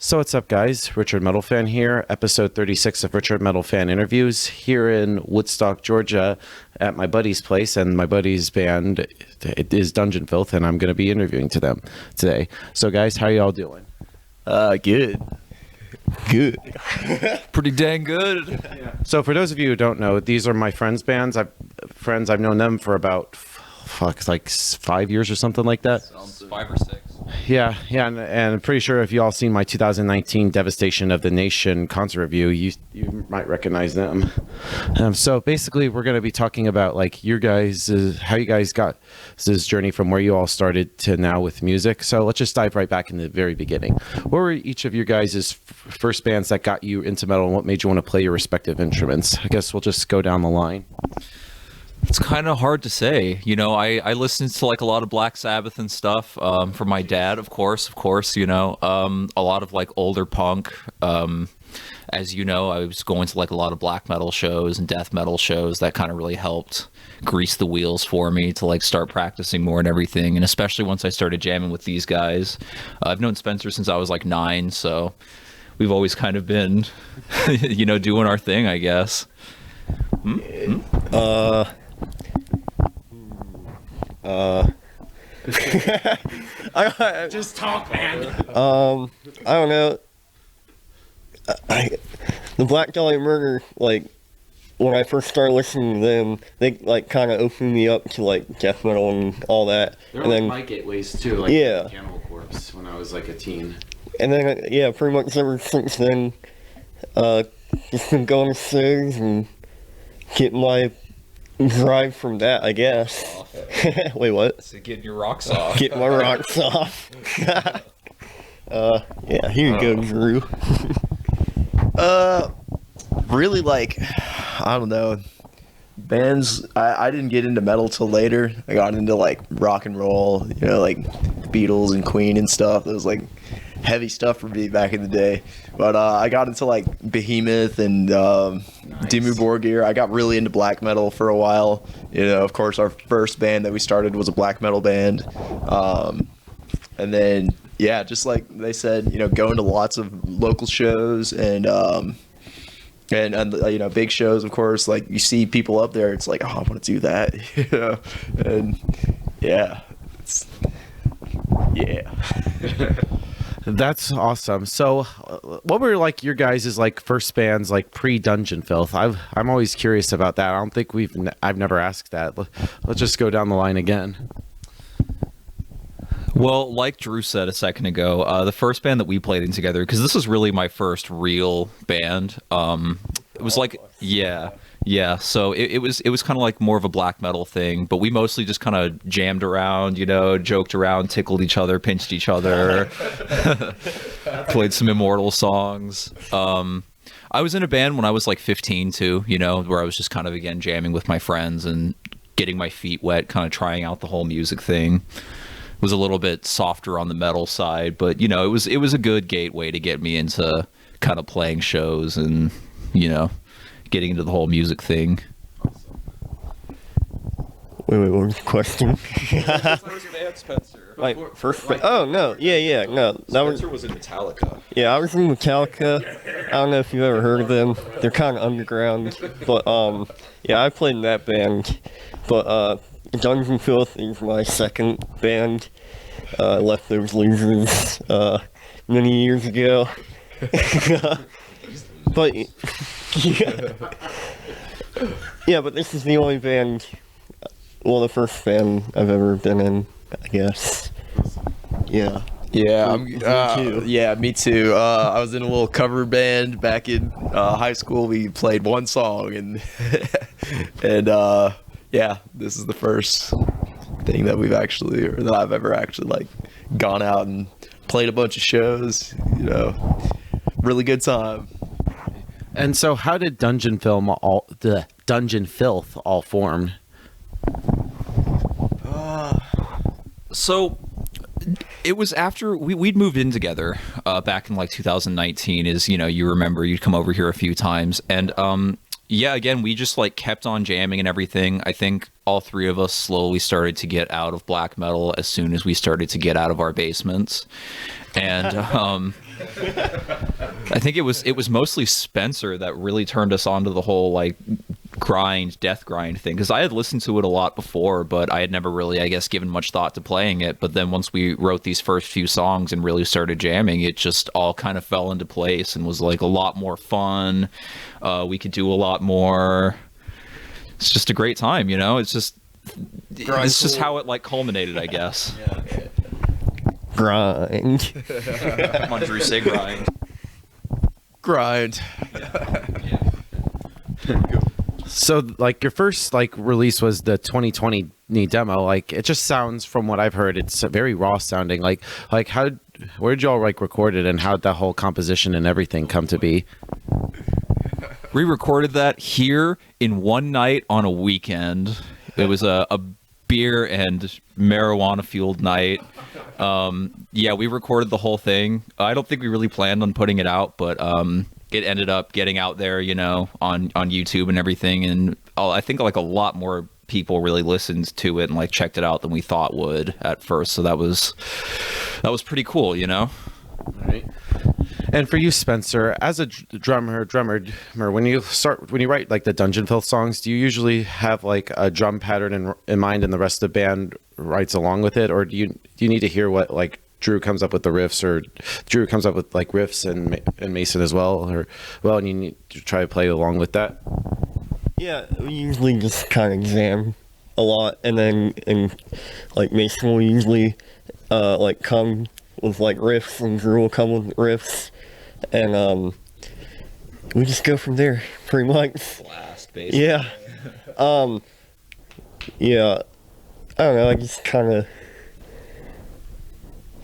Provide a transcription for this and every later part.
So what's up, guys? Richard MetalFan here, episode 36 of Richard MetalFan Interviews here in Woodstock, Georgia at my buddy's place, and my buddy's band it is Dungeon Filth, and I'm going to be interviewing to them today. So guys, how y'all doing? Good. Pretty dang good. Yeah. So for those of you who don't know, these are my friends' bands. I've known them for about like 5 years or something like that. Sounds 5 or 6. Yeah, and I'm pretty sure if you all seen my 2019 Devastation of the Nation concert review, you might recognize them. So basically, we're going to be talking about like your guys, how you guys got this journey from where you all started to now with music. So let's just dive right back in the very beginning. What were each of your guys' first bands that got you into metal, and what made you want to play your respective instruments? I guess we'll just go down the line. It's kind of hard to say. You know, I listened to like a lot of Black Sabbath and stuff from my dad, of course, you know, a lot of like older punk. As you know, I was going to like a lot of black metal shows and death metal shows. That kind of really helped grease the wheels for me to like start practicing more and everything. And especially once I started jamming with these guys. I've known Spencer since I was like 9, so we've always kind of been, you know, doing our thing, I guess. Just talk, man. I don't know. The Black Dahlia Murder, like, when I first started listening to them, they like kind of opened me up to like death metal and all that. They're and like then my gateways too, like yeah. Cannibal Corpse when I was like a teen. And then yeah, pretty much ever since then, just been going to shows and getting my drive from that, I guess. Wait, what? So getting your rocks off. Get my rocks off. Yeah, here you go, Drew. Really, like, I don't know, bands. I didn't get into metal till later. I got into like rock and roll, you know, like Beatles and Queen and stuff. It was like heavy stuff for me back in the day. But I got into like Behemoth and Dimmu Borgir. I got really into black metal for a while. You know, of course, our first band that we started was a black metal band. And then, yeah, just like they said, you know, going to lots of local shows and you know, big shows, of course. Like you see people up there, it's like, oh, I want to do that, you know. And yeah, That's awesome. So, what were like your guys' like first bands like pre Dungeon Filth? I'm always curious about that. I don't think I've never asked that. Let's just go down the line again. Well, like Drew said a second ago, the first band that we played in together, because this was really my first real band. It was like, yeah. So it was kind of like more of a black metal thing, but we mostly just kind of jammed around, you know, joked around, tickled each other, pinched each other, played some Immortal songs. I was in a band when I was like 15 too, you know, where I was just kind of again jamming with my friends and getting my feet wet, kind of trying out the whole music thing. Was a little bit softer on the metal side, but you know, it was a good gateway to get me into kind of playing shows and, you know, getting into the whole music thing. Wait, what was the question? That was your band, Spencer. Like first oh no, yeah, no. That Spencer was in Metallica. Yeah, I was in Metallica. I don't know if you've ever heard of them. They're kind of underground, but yeah, I played in that band. But Dungeon Filth is my second band. I left those losers many years ago. But yeah, but this is the only band, well, the first band I've ever been in, I guess. Yeah. Yeah, me too. I was in a little cover band back in high school. We played one song and yeah, this is the first thing that that I've ever actually like gone out and played a bunch of shows, you know, really good time. And so, how did Dungeon Filth all form? So it was after we'd moved in together back in like 2019. As you know, you remember, you'd come over here a few times, and yeah, again, we just like kept on jamming and everything. I think all three of us slowly started to get out of black metal as soon as we started to get out of our basements. And I think it was mostly Spencer that really turned us on to the whole like death grind thing, because I had listened to it a lot before, but I had never really, I guess, given much thought to playing it. But then once we wrote these first few songs and really started jamming, it just all kind of fell into place and was like a lot more fun. We could do a lot more. It's just a great time, you know. It's just how it like culminated, I guess. Grind. Come on, Drew, say grind. Grind. So, like, your first like release was the 2020 demo. Like, it just sounds, from what I've heard, it's very raw sounding. Like where did y'all like record it, and how'd that whole composition and everything come to be? We recorded that here in one night on a weekend. It was a beer and marijuana fueled night. Yeah, we recorded the whole thing. I don't think we really planned on putting it out, but it ended up getting out there, you know, on YouTube and everything. And I think like a lot more people really listened to it and like checked it out than we thought would at first. So that was pretty cool, you know? All right. And for you, Spencer, as a drummer, when you write like the Dungeon Filth songs, do you usually have like a drum pattern in mind and the rest of the band writes along with it? Or do you need to hear what like Drew comes up with the riffs, or Drew comes up with like riffs and Mason as well, and you need to try to play along with that? Yeah, we usually just kind of jam a lot, and like Mason will usually like come with like riffs, and Drew will come with riffs, and we just go from there pretty much. Blast, basically. Yeah. Yeah. I don't know. I just kind of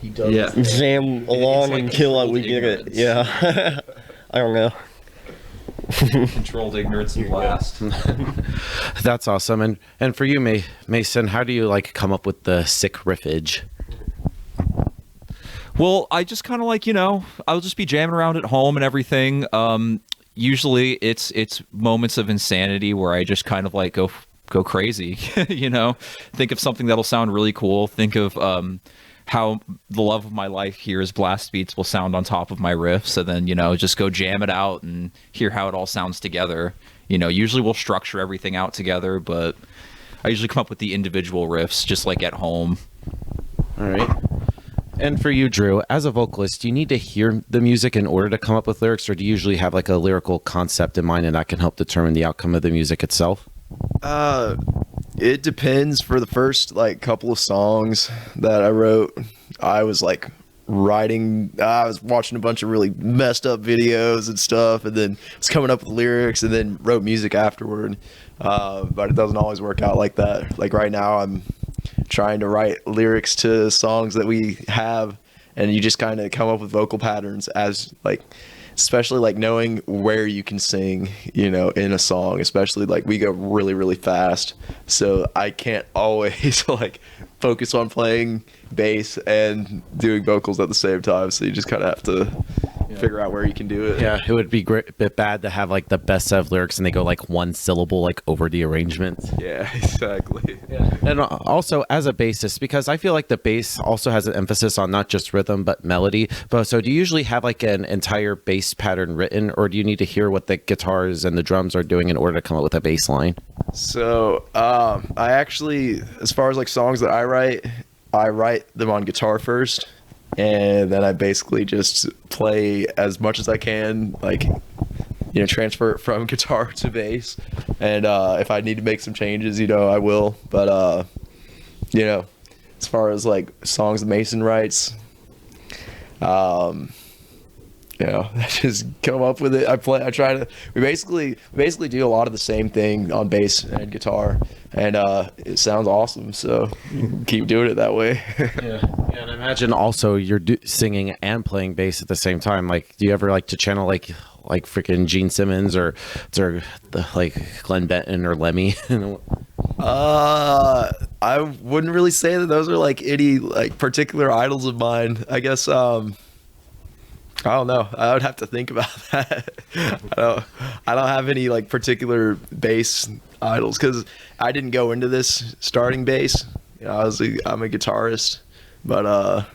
jam along like until we get it. ignorance. Yeah. I don't know. Controlled ignorance and blast. That's awesome. And for you, Mason, how do you like come up with the sick riffage? Well, I just kind of like, you know, I'll just be jamming around at home and everything. Usually it's moments of insanity where I just kind of like go crazy, you know, think of something that'll sound really cool. Think of how the love of my life here's blast beats will sound on top of my riffs, and then, you know, just go jam it out and hear how it all sounds together. You know, usually we'll structure everything out together, but I usually come up with the individual riffs just like at home. All right. And for you, Drew, as a vocalist, do you need to hear the music in order to come up with lyrics, or do you usually have like a lyrical concept in mind and that can help determine the outcome of the music itself? It depends. For the first like couple of songs that I wrote, I was like I was watching a bunch of really messed up videos and stuff, and then was coming up with lyrics, and then wrote music afterward. But it doesn't always work out like that. Like right now, I'm trying to write lyrics to songs that we have, and you just kind of come up with vocal patterns as like, especially like knowing where you can sing, you know, in a song, especially like we go really, really fast. So I can't always like focus on playing bass and doing vocals at the same time. So you just kind of have to figure out where you can do it. Yeah, it would be a bit bad to have like the best set of lyrics and they go like one syllable like over the arrangement. Yeah, exactly. Yeah. And also as a bassist, because I feel like the bass also has an emphasis on not just rhythm but melody. But so do you usually have like an entire bass pattern written, or do you need to hear what the guitars and the drums are doing in order to come up with a bass line? So I actually, as far as like songs that I write them on guitar first, and then I basically just play as much as I can, like, you know, transfer it from guitar to bass. And if I need to make some changes, you know, I will. But you know, as far as like songs that Mason writes, you know, I just come up with it. We basically do a lot of the same thing on bass and guitar, and it sounds awesome. So keep doing it that way. Yeah, and I imagine also you're singing and playing bass at the same time. Like, do you ever like to channel like freaking Gene Simmons or like Glenn Benton or Lemmy? I wouldn't really say that those are like any like particular idols of mine. I guess I don't know. I would have to think about that. I don't have any like particular bass idols, because I didn't go into this starting bass. You know, I'm a guitarist, but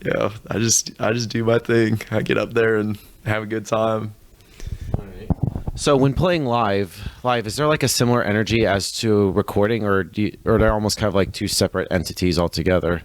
you know, I just do my thing. I get up there and have a good time. So when playing live, is there like a similar energy as to recording, or or they're almost kind of like two separate entities altogether?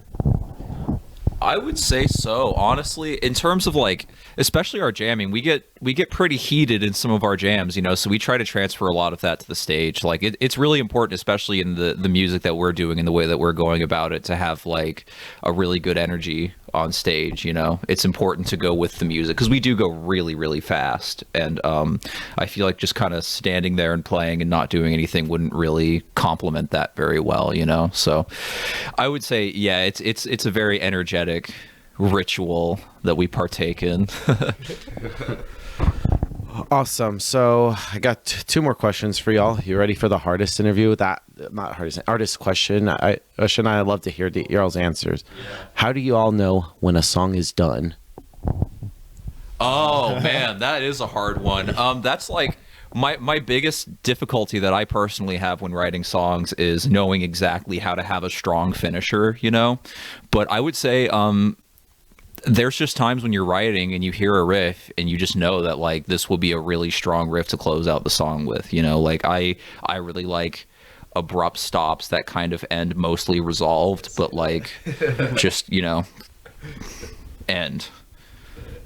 I would say so, honestly. In terms of like, especially our jamming, we get pretty heated in some of our jams, you know. So we try to transfer a lot of that to the stage. Like it's really important, especially in the music that we're doing and the way that we're going about it, to have like a really good energy on stage. You know, it's important to go with the music because we do go really, really fast, and I feel like just kind of standing there and playing and not doing anything wouldn't really complement that very well. You know, so I would say, yeah, it's a very energetic ritual that we partake in. Awesome. So I got two more questions for y'all. You ready for the hardest interview? Not hardest, artist question. Ush and I love to hear y'all's answers. Yeah. How do you all know when a song is done? Oh man, that is a hard one. That's like my biggest difficulty that I personally have when writing songs is knowing exactly how to have a strong finisher, you know? But I would say there's just times when you're writing and you hear a riff and you just know that like this will be a really strong riff to close out the song with, you know? Like I really like abrupt stops that kind of end mostly resolved, but like just, you know, end.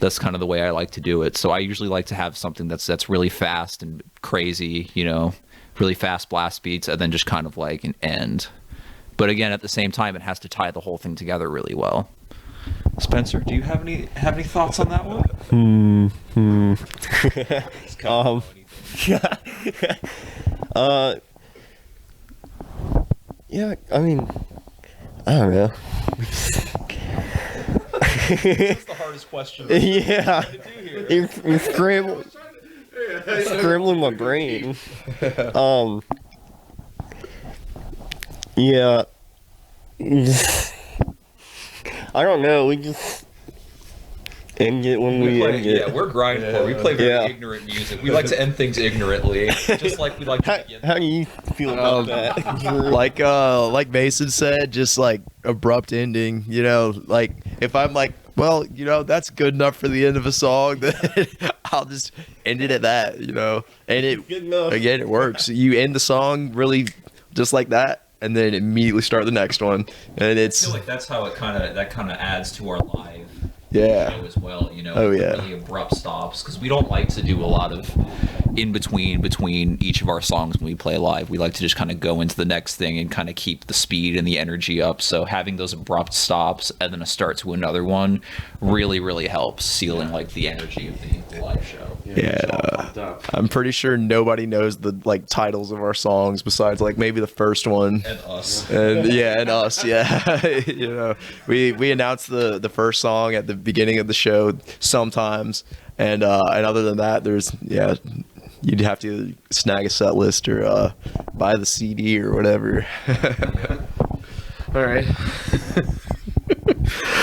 That's kind of the way I like to do it. So I usually like to have something that's really fast and crazy, you know, really fast blast beats, and then just kind of like an end. But again, at the same time, it has to tie the whole thing together really well. Spencer, do you have any thoughts on that one? Yeah, I mean, I don't know. That's the hardest question. Yeah, you're scrambling my brain. Yeah. I don't know. We just end it when we end it. Yeah, we're grindcore. We play very ignorant music. We like to end things ignorantly, just like we like to begin. How do you feel about that? Like Mason said, just like abrupt ending. You know, like if I'm like, well, you know, that's good enough for the end of a song, then I'll just end it at that. You know, and again, it works. You end the song really just like that, and then immediately start the next one, and I feel like that's how kind of adds to our live show as well, you know. Really abrupt stops, because we don't like to do a lot of in between each of our songs when we play live. We like to just kind of go into the next thing and kind of keep the speed and the energy up. So having those abrupt stops and then a start to another one really helps sealing like the energy of the live show. I'm pretty sure nobody knows the like titles of our songs besides like maybe the first one and us. And us. You know, we announce the first song at the beginning of the show sometimes, and other than that, there's you'd have to snag a set list or buy the CD or whatever. All right.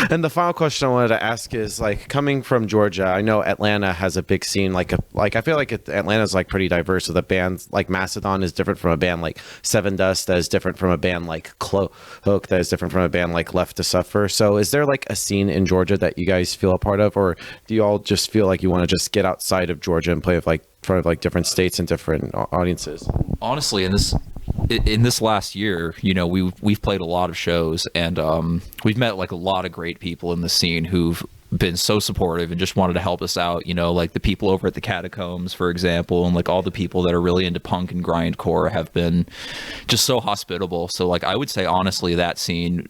And the final question I wanted to ask is, like, coming from Georgia, I know Atlanta has a big scene. Like I feel like Atlanta's like pretty diverse. So the bands like Mastodon is different from a band like Seven Dust, that is different from a band like Cloak, that is different from a band like Left to Suffer. So is there like a scene in Georgia that you guys feel a part of, or do you all just feel like you want to just get outside of Georgia and play with like in front of like different states and different audiences? Honestly, in this last year, you know, we've played a lot of shows, and we've met like a lot of great people in the scene who've been so supportive and just wanted to help us out, you know, like the people over at the Catacombs, for example, and like all the people that are really into punk and grindcore have been just so hospitable. So like I would say honestly, that scene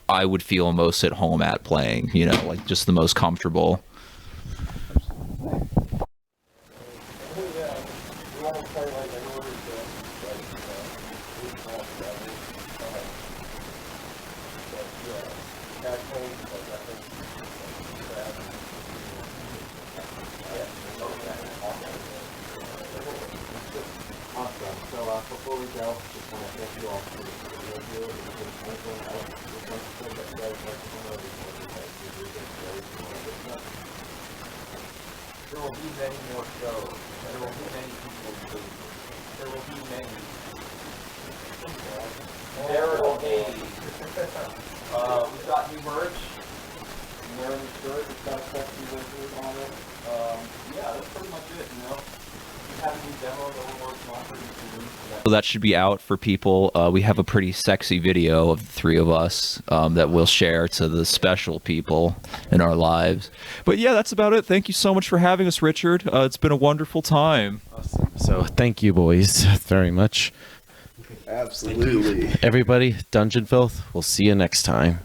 I would feel most at home at playing, you know, like just the most comfortable. Before we go, just want to thank you all for the interview. Anything else you want to say that you guys like to know before we guys there will be many more shows. There will be many people too. There will be many. There will be. We've got new merch. wearing the shirt. It's got a sexy wizard on it. Yeah, that's pretty much it, you know. We have a new demo that we're working on pretty soon. So that should be out for people. We have a pretty sexy video of the three of us that we'll share to the special people in our lives. But yeah, that's about it. Thank you so much for having us, Richard. It's been a wonderful time. So thank you, boys, very much. Absolutely. Everybody, Dungeon Filth. We'll see you next time.